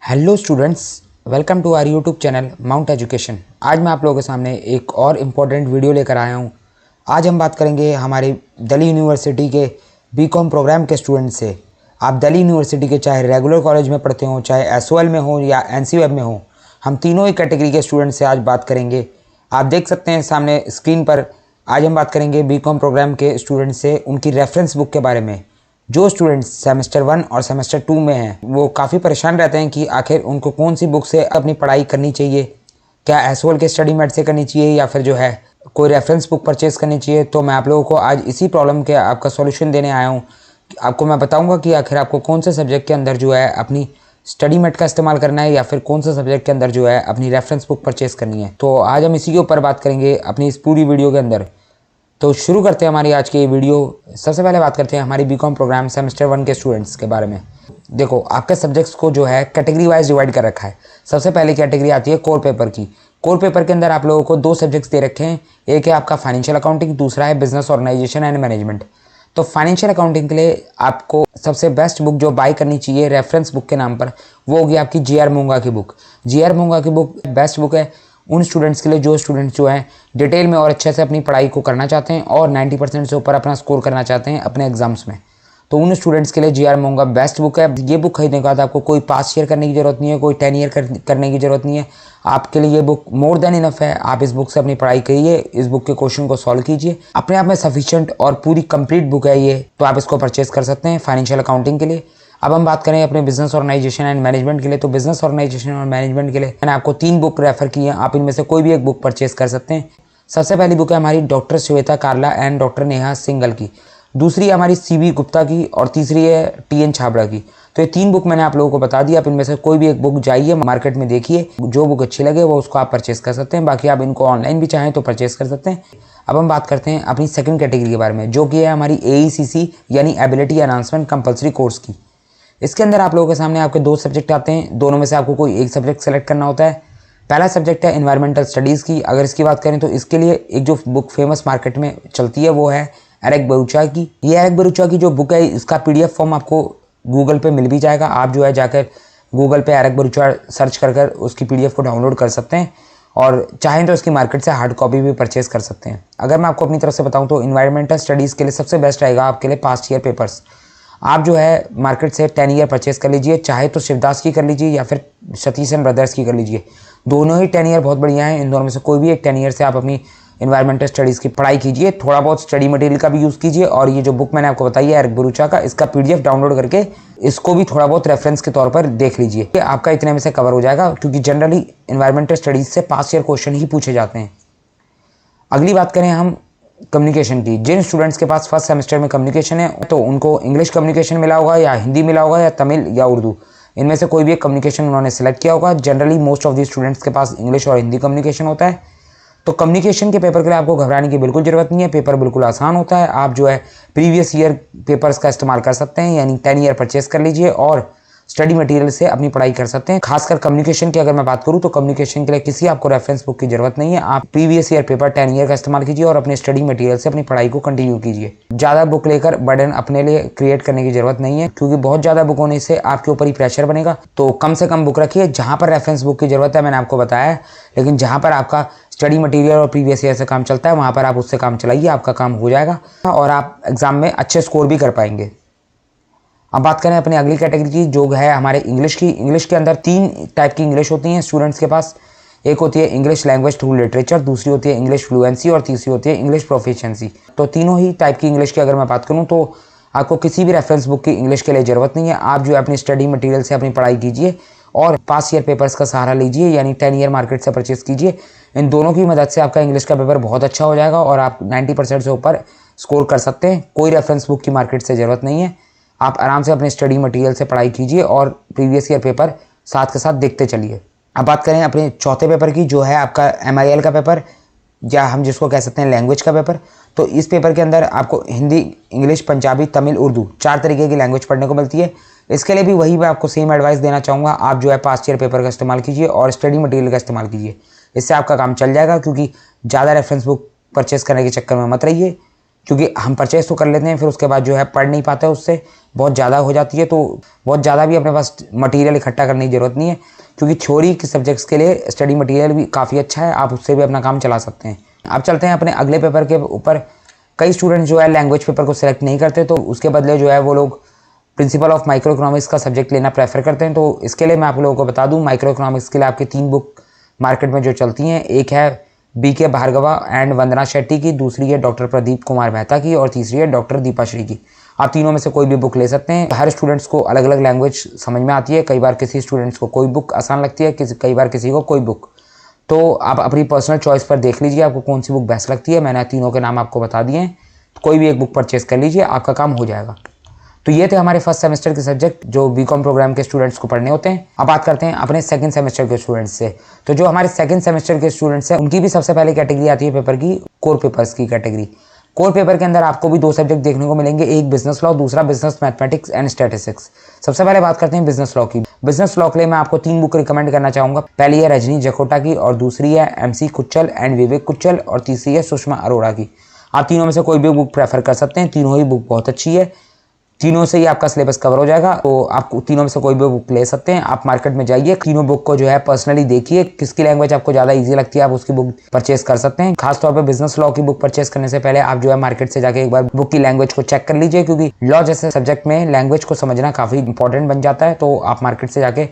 Hello students, welcome to our YouTube channel Mount Education. आज मैं आप लोगों के सामने एक और इम्पोर्टेंट वीडियो लेकर आया हूं। आज हम बात करेंगे हमारे दिल्ली यूनिवर्सिटी के बीकॉम प्रोग्राम के स्टूडेंट से। आप दिल्ली यूनिवर्सिटी के चाहे रेगुलर कॉलेज में पढ़ते हो, चाहे एसओएल में हो या एनसीवेब में हो, हम तीनों ही कैटेगरी के स्टूडेंट से आज बात करेंगे। आप देख सकते हैं सामने स्क्रीन पर। आज हम बात करेंगे बीकॉम प्रोग्राम के स्टूडेंट से उनकी रेफरेंस बुक के बारे में। जो स्टूडेंट्स सेमेस्टर 1 और सेमेस्टर 2 में हैं वो काफ़ी परेशान रहते हैं कि आखिर उनको कौन सी बुक से अपनी पढ़ाई करनी चाहिए। क्या एसओएल के स्टडी मेट से करनी चाहिए या फिर जो है कोई रेफरेंस बुक परचेज़ करनी चाहिए। तो मैं आप लोगों को आज इसी प्रॉब्लम के आपका सॉल्यूशन देने आया हूँ। आपको मैं बताऊँगा कि आखिर आपको कौन से सब्जेक्ट के अंदर जो है अपनी स्टडी मेट का इस्तेमाल करना है या फिर कौन से सब्जेक्ट के अंदर जो है अपनी रेफरेंस बुक परचेज़ करनी है। तो आज हम इसी के ऊपर बात करेंगे अपनी इस पूरी वीडियो के अंदर। तो शुरू करते हैं हमारी आज की वीडियो। सबसे पहले बात करते हैं हमारी बीकॉम प्रोग्राम सेमेस्टर 1 के स्टूडेंट्स के बारे में। देखो, आपके सब्जेक्ट्स को जो है कैटेगरी वाइज डिवाइड कर रखा है। सबसे पहले कैटेगरी आती है कोर पेपर की। कोर पेपर के अंदर आप लोगों को दो सब्जेक्ट्स दे रखे हैं। एक है आपका फाइनेंशियल अकाउंटिंग, दूसरा है बिजनेस ऑर्गेनाइजेशन एंड मैनेजमेंट। तो फाइनेंशियल अकाउंटिंग के लिए आपको सबसे बेस्ट बुक जो बाय करनी चाहिए रेफरेंस बुक के नाम पर, वो होगी आपकी जीआर मूंगा की बुक। जीआर मूंगा की बुक बेस्ट बुक है उन स्टूडेंट्स के लिए जो स्टूडेंट्स जो हैं डिटेल में और अच्छे से अपनी पढ़ाई को करना चाहते हैं और 90% से ऊपर अपना स्कोर करना चाहते हैं अपने एग्जाम्स में। तो उन स्टूडेंट्स के लिए जीआर मूंगा बेस्ट बुक है। ये बुक खरीदने के बाद आपको कोई पास ईयर करने की ज़रूरत नहीं है, कोई 10 ईयर करने की ज़रूरत नहीं है। आपके लिए ये बुक मोर देन इनफ है। आप इस बुक से अपनी पढ़ाई करिए, इस बुक के क्वेश्चन को सॉल्व कीजिए। अपने आप में सफिशिएंट और पूरी कंप्लीट बुक है ये, तो आप इसको परचेज कर सकते हैं फाइनेंशियल अकाउंटिंग के लिए। अब हम बात करें अपने बिजनेस ऑर्गेनाइजेशन एंड मैनेजमेंट के लिए। तो बिजनेस ऑर्गेनाइजेशन और मैनेजमेंट के लिए मैंने आपको 3 बुक रेफर की हैं। आप इनमें से कोई भी एक बुक परचेज कर सकते हैं। सबसे पहली बुक है हमारी doctor Shweta Karla and doctor Neha Singhal की, दूसरी हमारी सीबी गुप्ता की और तीसरी है टीएन छाबड़ा की। तो ये 3 बुक मैंने आप लोगों को बता दी। आप इनमें से कोई भी एक बुक जाइए मार्केट में, देखिए जो बुक अच्छी लगे वो उसको आप परचेस कर सकते हैं। बाकी आप इनको ऑनलाइन भी चाहें तो परचेस कर सकते हैं। अब हम बात करते हैं अपनी सेकंड कैटेगरी के बारे में, जो कि है हमारी एईसीसी यानी एबिलिटी एनहांसमेंट कंपल्सरी कोर्स की। इसके अंदर आप लोगों के सामने आपके 2 सब्जेक्ट आते हैं। दोनों में से आपको कोई एक सब्जेक्ट सेलेक्ट करना होता है। पहला सब्जेक्ट है एनवायरमेंटल स्टडीज़ की। अगर इसकी बात करें तो इसके लिए एक जो बुक फेमस मार्केट में चलती है वो है एरिक बरूचा की। ये एरिक बरूचा की जो बुक है इसका पीडीएफ फॉर्म आपको गूगल पे मिल भी जाएगा। आप जो है जाकर गूगल पे एरिक बरूचा सर्च कर उसकी पीडीएफ को डाउनलोड कर सकते हैं और चाहें तो इसकी मार्केट से हार्ड कॉपी भी परचेज कर सकते हैं। अगर मैं आपको अपनी तरफ से बताऊं तो एनवायरमेंटल स्टडीज़ के लिए सबसे बेस्ट रहेगा आपके लिए पास्ट ईयर पेपर्स। आप जो है मार्केट से 10 ईयर परचेस कर लीजिए, चाहे तो शिवदास की कर लीजिए या फिर सतीश एंड ब्रदर्स की कर लीजिए। दोनों ही 10 ईयर बहुत बढ़िया हैं। इन दोनों में से कोई भी एक 10 ईयर से आप अपनी एनवायरमेंटल स्टडीज़ की पढ़ाई कीजिए। थोड़ा बहुत स्टडी मटेरियल का भी यूज़ कीजिए और ये जो बुक मैंने आपको बताई है एरिक बरूचा का, इसका पीडीएफ डाउनलोड करके इसको भी थोड़ा बहुत रेफरेंस के तौर पर देख लीजिए। आपका इतने में से कवर हो जाएगा, क्योंकि जनरली एनवायरमेंटल स्टडीज़ से पास्ट ईयर क्वेश्चन ही पूछे जाते हैं। अगली बात करें हम कम्युनिकेशन की। जिन स्टूडेंट्स के पास फर्स्ट सेमेस्टर में कम्युनिकेशन है तो उनको इंग्लिश कम्युनिकेशन मिला होगा या हिंदी मिला होगा या तमिल या उर्दू, इनमें से कोई भी एक कम्युनिकेशन उन्होंने सेलेक्ट किया होगा। Generally most of the students के पास इंग्लिश और हिंदी कम्युनिकेशन होता है। तो कम्युनिकेशन के पेपर के लिए आपको घबराने की बिल्कुल ज़रूरत नहीं है। पेपर बिल्कुल आसान होता है। आप जो है प्रीवियस ईयर पेपर्स का इस्तेमाल कर सकते हैं, यानी 10 ईयर परचेस कर लीजिए और स्टडी मटेरियल से अपनी पढ़ाई कर सकते हैं। खासकर कम्युनिकेशन की अगर मैं बात करूं तो कम्युनिकेशन के लिए किसी आपको रेफरेंस बुक की जरूरत नहीं है। आप प्रीवियस ईयर पेपर 10 ईयर का इस्तेमाल कीजिए और अपने स्टडी मटेरियल से अपनी पढ़ाई को कंटिन्यू कीजिए। ज़्यादा बुक लेकर बर्डन अपने लिए क्रिएट करने की जरूरत नहीं है, क्योंकि बहुत ज़्यादा बुक होने से आपके ऊपर ही प्रेशर बनेगा। तो कम से कम बुक रखिए। जहाँ पर रेफरेंस बुक की जरूरत है मैंने आपको बताया है, लेकिन जहाँ पर आपका स्टडी मटेरियल और प्रीवियस ईयर से काम चलता है वहाँ पर आप उससे काम चलाइए, आपका काम हो जाएगा और आप एग्जाम में अच्छे स्कोर भी कर पाएंगे। अब बात करें अपनी अगली कैटेगरी की, जो है हमारे इंग्लिश की। इंग्लिश के अंदर 3 टाइप की इंग्लिश होती हैं स्टूडेंट्स के पास। एक होती है इंग्लिश लैंग्वेज थ्रू लिटरेचर, दूसरी होती है इंग्लिश फ्लुएंसी और तीसरी होती है इंग्लिश प्रोफिशिएंसी। तो तीनों ही टाइप की इंग्लिश की अगर मैं बात करूं तो आपको किसी भी रेफरेंस बुक की इंग्लिश के लिए ज़रूरत नहीं है। आप जो है अपनी स्टडी मटेरियल से अपनी पढ़ाई कीजिए और पास ईयर पेपर्स का सहारा लीजिए, यानी 10 ईयर मार्केट से परचेस कीजिए। इन दोनों की मदद से आपका इंग्लिश का पेपर बहुत अच्छा हो जाएगा और आप 90% से ऊपर स्कोर कर सकते हैं। कोई रेफरेंस बुक की मार्केट से ज़रूरत नहीं है। आप आराम से अपने स्टडी मटेरियल से पढ़ाई कीजिए और प्रीवियस ईयर पेपर साथ के साथ देखते चलिए। अब बात करें अपने चौथे पेपर की, जो है आपका MIL का पेपर, या हम जिसको कह सकते हैं लैंग्वेज का पेपर। तो इस पेपर के अंदर आपको हिंदी, इंग्लिश, पंजाबी, तमिल, उर्दू 4 तरीके की लैंग्वेज पढ़ने को मिलती है। इसके लिए भी वही मैं आपको सेम एडवाइस देना चाहूँगा। आप जो है पास्ट ईयर पेपर का इस्तेमाल कीजिए और स्टडी मटेरियल का इस्तेमाल कीजिए। इससे आपका काम चल जाएगा, क्योंकि ज़्यादा रेफरेंस बुक परचेस करने के चक्कर में मत रहिए, क्योंकि हम परचेस तो कर लेते हैं फिर उसके बाद जो है पढ़ नहीं पाते उससे, बहुत ज़्यादा हो जाती है, तो बहुत ज़्यादा भी अपने पास मटेरियल इकट्ठा करने की ज़रूरत नहीं है, क्योंकि थ्योरी के सब्जेक्ट्स के लिए स्टडी मटेरियल भी काफ़ी अच्छा है, आप उससे भी अपना काम चला सकते हैं। अब चलते हैं अपने अगले पेपर के ऊपर। कई स्टूडेंट जो है लैंग्वेज पेपर को सिलेक्ट नहीं करते, तो उसके बदले जो है वो लोग प्रिंसिपल ऑफ माइक्रो इकोनॉमिक्स का सब्जेक्ट लेना प्रेफर करते हैं। तो इसके लिए मैं आप लोगों को बता दूं, माइक्रो इकोनॉमिक्स के लिए आपकी 3 बुक मार्केट में जो चलती हैं, एक है BK भार्गवा एंड वंदना शेट्टी की, दूसरी है डॉक्टर प्रदीप कुमार मेहता की, और तीसरी है डॉक्टर दीपाश्री की। आप तीनों में से कोई भी बुक ले सकते हैं। हर स्टूडेंट्स को अलग अलग लैंग्वेज समझ में आती है, कई बार किसी स्टूडेंट्स को कोई बुक आसान लगती है, कई बार किसी को कोई बुक। तो आप अपनी पर्सनल चॉइस पर देख लीजिए आपको कौन सी बुक बेस्ट लगती है। मैंने तीनों के नाम आपको बता दिए हैं, कोई भी एक बुक परचेस कर लीजिए, आपका काम हो जाएगा। तो ये थे हमारे फर्स्ट सेमेस्टर के सब्जेक्ट जो बीकॉम प्रोग्राम के स्टूडेंट्स को पढ़ने होते हैं। अब बात करते हैं अपने सेकंड सेमेस्टर के स्टूडेंट्स से। तो जो हमारे सेकंड सेमेस्टर के स्टूडेंट्स हैं, उनकी भी सबसे पहले कैटेगरी आती है पेपर की, कोर पेपर्स की कैटेगरी। कोर पेपर के अंदर आपको भी 2 सब्जेक्ट देखने को मिलेंगे, एक बिजनेस लॉ, दूसरा बिजनेस मैथमेटिक्स एंड स्टैटिस्टिक्स। सबसे पहले बात करते हैं बिजनेस लॉ की। बिजनेस लॉ के लिए मैं आपको 3 बुक रिकमेंड करना चाहूंगा। पहली है रजनी जखोटा की, और दूसरी है MC कुच्चल एंड विवेक कुच्चल, और तीसरी है सुषमा अरोड़ा की। आप तीनों में से कोई भी बुक प्रेफर कर सकते हैं, तीनों ही बुक बहुत अच्छी है, तीनों से ही आपका सिलेबस कवर हो जाएगा। तो आप तीनों में से कोई भी बुक ले सकते हैं। आप मार्केट में जाइए, तीनों बुक को जो है पर्सनली देखिए, किसकी लैंग्वेज आपको ज़्यादा इजी लगती है, आप उसकी बुक परचेस कर सकते हैं। खासतौर पर बिजनेस लॉ की बुक परचेस करने से पहले आप जो है मार्केट से जाके एक बार बुक की लैंग्वेज को चेक कर लीजिए, क्योंकि लॉ जैसे सब्जेक्ट में लैंग्वेज को समझना काफ़ी इंपॉर्टेंट बन जाता है। तो आप मार्केट से जाके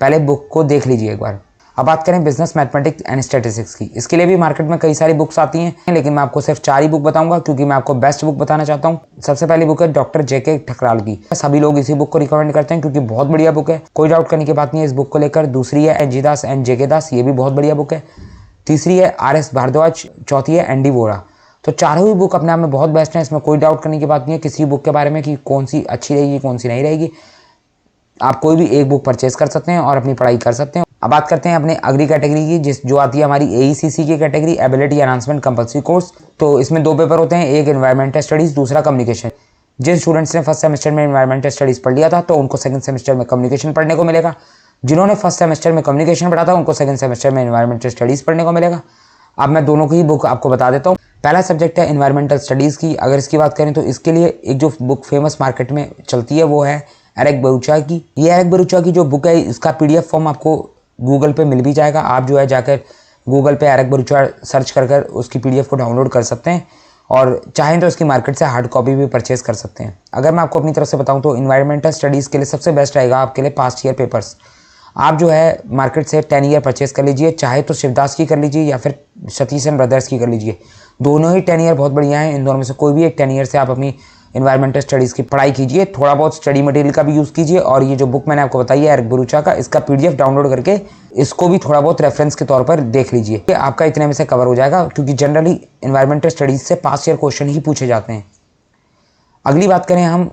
पहले बुक को देख लीजिए एक बार। अब बात करें बिजनेस मैथमेटिक्स एंड स्टैटिस्टिक्स की। इसके लिए भी मार्केट में कई सारी बुक्स आती हैं, लेकिन मैं आपको सिर्फ 4 ही बुक बताऊंगा, क्योंकि मैं आपको बेस्ट बुक बताना चाहता हूं। सबसे पहली बुक है डॉक्टर JK ठकराल की। सभी लोग इसी बुक को रिकमेंड करते हैं, क्योंकि बहुत बढ़िया बुक है, कोई डाउट करने की बात नहीं है इस बुक को लेकर। दूसरी है NG दास एंड JK दास, ये भी बहुत बढ़िया बुक है। तीसरी है RS भारद्वाज, चौथी है ND वोरा। तो चारों ही बुक अपने आप में बहुत बेस्ट है, इसमें कोई डाउट करने की बात नहीं है किसी बुक के बारे में कि कौन सी अच्छी रहेगी कौन सी नहीं रहेगी। आप कोई भी एक बुक परचेज कर सकते हैं और अपनी पढ़ाई कर सकते हैं। अब बात करते हैं अपने अगली कैटेगरी की, जो आती है हमारी AECC की category, ability enhancement compulsory course. तो इसमें 2 पेपर होते हैं, एक एनवायरमेंटल स्टडीज, दूसरा कम्युनिकेशन। जिन स्टूडेंट्स ने फर्स्ट सेमेस्टर में एनवायरमेंटल स्टडीज पढ़ लिया था, तो उनको सेकंड सेमेस्टर में कम्युनिकेशन पढ़ने को मिलेगा। जिन्होंने फर्स्ट सेमेस्टर में कम्युनिकेशन पढ़ा था, उनको सेकंड सेमेस्टर में एनवायरमेंटल स्टडीज पढ़ने को मिलेगा। अब मैं दोनों की बुक आपको बता देता हूँ। पहला सब्जेक्ट है एनवायरमेंटल स्टडीज़ की। अगर इसकी बात करें तो इसके लिए एक जो बुक फेमस मार्केट में चलती है वो है एरिक बरूचा की। ये एरिक बरूचा की जो बुक है, इसका PDF फॉर्म आपको गूगल पे मिल भी जाएगा। आप जो है जाकर गूगल पे एरिक बरूचा सर्च कर उसकी PDF को डाउनलोड कर सकते हैं, और चाहें तो इसकी मार्केट से हार्ड कॉपी भी परचेज कर सकते हैं। अगर मैं आपको अपनी तरफ से बताऊं तो एनवायरमेंटल स्टडीज़ के लिए सबसे बेस्ट रहेगा आपके लिए पास्ट ईयर पेपर्स। आप जो है मार्केट से 10 ईयर परचेज कर लीजिए, चाहे तो शिवदास की कर लीजिए या फिर सतीश एंड ब्रदर्स की कर लीजिए। दोनों ही 10 ईयर बहुत बढ़िया हैं। इन दोनों में से कोई भी एक 10 ईयर से आप अपनी एनवायरमेंटल स्टडीज़ की पढ़ाई कीजिए, थोड़ा बहुत स्टडी मटेरियल का भी यूज़ कीजिए, और ये जो बुक मैंने आपको बताई है एरिक बरूचा का, इसका PDF डाउनलोड करके इसको भी थोड़ा बहुत रेफरेंस के तौर पर देख लीजिए। आपका इतने में से कवर हो जाएगा, क्योंकि जनरली एनवायरमेंटल स्टडीज़ से पास्ट ईयर क्वेश्चन ही पूछे जाते हैं। अगली बात करें हम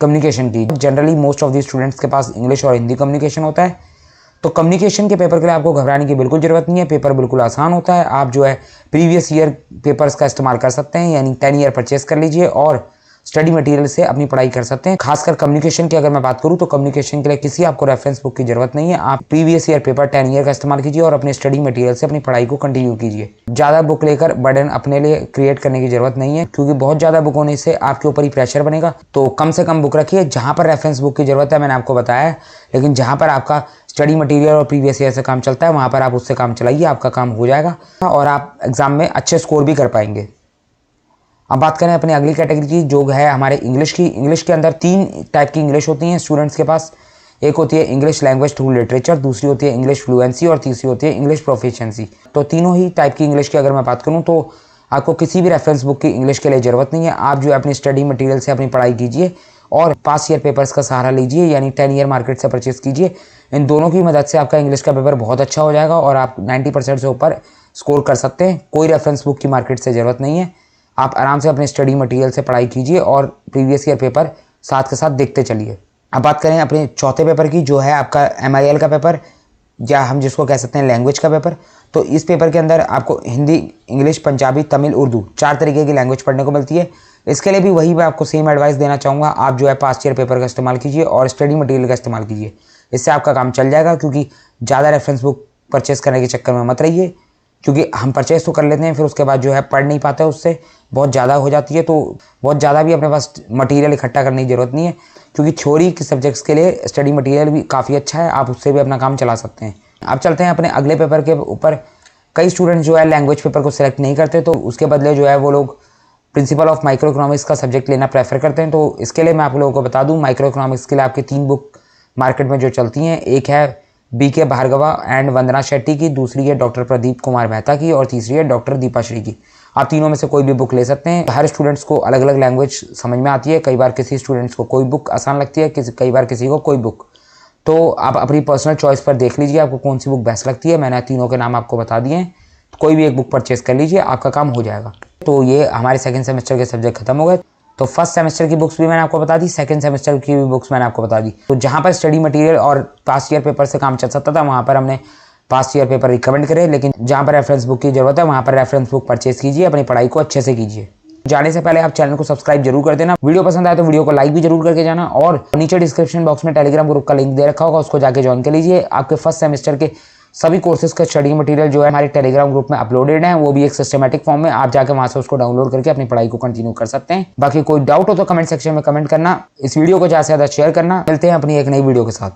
कम्युनिकेशन की। Generally most of the students के पास इंग्लिश और हिंदी कम्युनिकेशन होता है, तो कम्युनिकेशन के पेपर के लिए आपको घबराने की बिल्कुल ज़रूरत नहीं है। पेपर बिल्कुल आसान होता है। आप जो है प्रीवियस ईयर पेपर्स का इस्तेमाल कर सकते हैं, यानी 10 ईयर परचेस कर लीजिए और स्टडी मटेरियल से अपनी पढ़ाई कर सकते हैं। खासकर कम्युनिकेशन की अगर मैं बात करूं तो कम्युनिकेशन के लिए किसी आपको रेफरेंस बुक की जरूरत नहीं है। आप प्रीवियस ईयर पेपर 10 ईयर का इस्तेमाल कीजिए और अपने स्टडी मटेरियल से अपनी पढ़ाई को कंटिन्यू कीजिए। ज़्यादा बुक लेकर बर्डन अपने लिए क्रिएट करने की जरूरत नहीं है, क्योंकि बहुत ज़्यादा बुक होने से आपके ऊपर ही प्रेशर बनेगा। तो कम से कम बुक रखिए। जहाँ पर रेफरेंस बुक की जरूरत है मैंने आपको बताया है, लेकिन जहाँ पर आपका स्टडी मटेरियल और प्रीवियस ईयर से काम चलता है वहाँ पर आप उससे काम चलाइए, आपका काम हो जाएगा और आप एग्जाम में अच्छे स्कोर भी कर पाएंगे। अब बात करें अपनी अगली कैटेगरी की, जो है हमारे इंग्लिश की। इंग्लिश के अंदर 3 टाइप की इंग्लिश होती हैं स्टूडेंट्स के पास। एक होती है इंग्लिश लैंग्वेज थ्रू लिटरेचर, दूसरी होती है इंग्लिश फ्लुएंसी और तीसरी होती है इंग्लिश प्रोफिशिएंसी। तो तीनों ही टाइप की इंग्लिश की अगर मैं बात करूँ तो आपको किसी भी रेफरेंस बुक की इंग्लिश के लिए ज़रूरत नहीं है। आप जो है अपनी स्टडी मटेरियल से अपनी पढ़ाई कीजिए और पास ईयर पेपर्स का सहारा लीजिए, यानी 10 ईयर मार्केट से परचेस कीजिए। इन दोनों की मदद से आपका इंग्लिश का पेपर बहुत अच्छा हो जाएगा और आप 90% से ऊपर स्कोर कर सकते हैं। कोई रेफरेंस बुक की मार्केट से ज़रूरत नहीं है। आप आराम से अपने स्टडी मटेरियल से पढ़ाई कीजिए और प्रीवियस ईयर पेपर साथ के साथ देखते चलिए। अब बात करें अपने चौथे पेपर की, जो है आपका MIL का पेपर, या हम जिसको कह सकते हैं लैंग्वेज का पेपर। तो इस पेपर के अंदर आपको हिंदी, इंग्लिश, पंजाबी, तमिल, उर्दू 4 तरीके की लैंग्वेज पढ़ने को मिलती है। इसके लिए भी वही मैं आपको सेम एडवाइस देना चाहूँगा। आप जो है पास्ट ईयर पेपर का इस्तेमाल कीजिए और स्टडी मटेरियल का इस्तेमाल कीजिए, इससे आपका काम चल जाएगा। क्योंकि ज़्यादा रेफरेंस बुक परचेस करने के चक्कर में मत रहिए, क्योंकि हम परचेस तो कर लेते हैं, फिर उसके बाद जो है पढ़ नहीं पाते उससे, बहुत ज़्यादा हो जाती है, तो बहुत ज़्यादा भी अपने पास मटेरियल इकट्ठा करने की ज़रूरत नहीं है, क्योंकि थ्योरी के सब्जेक्ट्स के लिए स्टडी मटेरियल भी काफ़ी अच्छा है, आप उससे भी अपना काम चला सकते हैं। अब चलते हैं अपने अगले पेपर के ऊपर। कई स्टूडेंट जो है लैंग्वेज पेपर को सिलेक्ट नहीं करते, तो उसके बदले जो है वो लोग प्रिंसिपल ऑफ माइक्रो इकोनॉमिक्स का सब्जेक्ट लेना प्रेफर करते हैं। तो इसके लिए मैं आप लोगों को बता दूं, माइक्रो इकोनॉमिक्स के लिए आपकी 3 बुक मार्केट में जो चलती हैं, एक है BK भार्गवा एंड वंदना शेट्टी की, दूसरी है डॉक्टर प्रदीप कुमार मेहता की, और तीसरी है डॉक्टर दीपा श्री की। आप तीनों में से कोई भी बुक ले सकते हैं। हर स्टूडेंट्स को अलग अलग लैंग्वेज समझ में आती है, कई बार किसी स्टूडेंट्स को कोई बुक आसान लगती है, कई बार किसी को कोई बुक। तो आप अपनी पर्सनल चॉइस पर देख लीजिए आपको कौन सी बुक बेस्ट लगती है। मैंने तीनों के नाम आपको बता दिए हैं, तो कोई भी एक बुक परचेज कर लीजिए, आपका काम हो जाएगा। तो ये हमारे सेकंड सेमेस्टर के सब्जेक्ट खत्म हो गए। तो फर्स्ट सेमेस्टर की बुक्स भी मैंने आपको बता दी, सेकंड सेमेस्टर की भी बुक्स मैंने आपको बता दी। तो जहाँ पर स्टडी मटेरियल और पास्ट ईयर पेपर से काम चल सकता था, वहाँ पर हमने पास्ट ईयर पेपर रिकमेंड करे, लेकिन जहाँ पर रेफरेंस बुक की जरूरत है वहाँ पर रेफरेंस बुक परचेज कीजिए, अपनी पढ़ाई को अच्छे से कीजिए। जाने से पहले आप चैनल को सब्सक्राइब जरूर कर देना, वीडियो पसंद आए तो वीडियो को लाइक भी जरूर करके जाना, और नीचे डिस्क्रिप्शन बॉक्स में टेलीग्राम ग्रुप का लिंक दे रखा होगा, उसको जाके ज्वाइन कर लीजिए। आपके फर्स्ट सेमेस्टर के सभी कोर्सेज का स्टडी मटेरियल जो है हमारे टेलीग्राम ग्रुप में अपलोडेड है, वो भी एक सिस्टमैटिक फॉर्म में। आप जाके वहां से उसको डाउनलोड करके अपनी पढ़ाई को कंटिन्यू कर सकते हैं। बाकी कोई डाउट हो तो कमेंट सेक्शन में कमेंट करना, इस वीडियो को ज़्यादा से ज़्यादा शेयर करना। मिलते हैं अपनी एक नई वीडियो के साथ।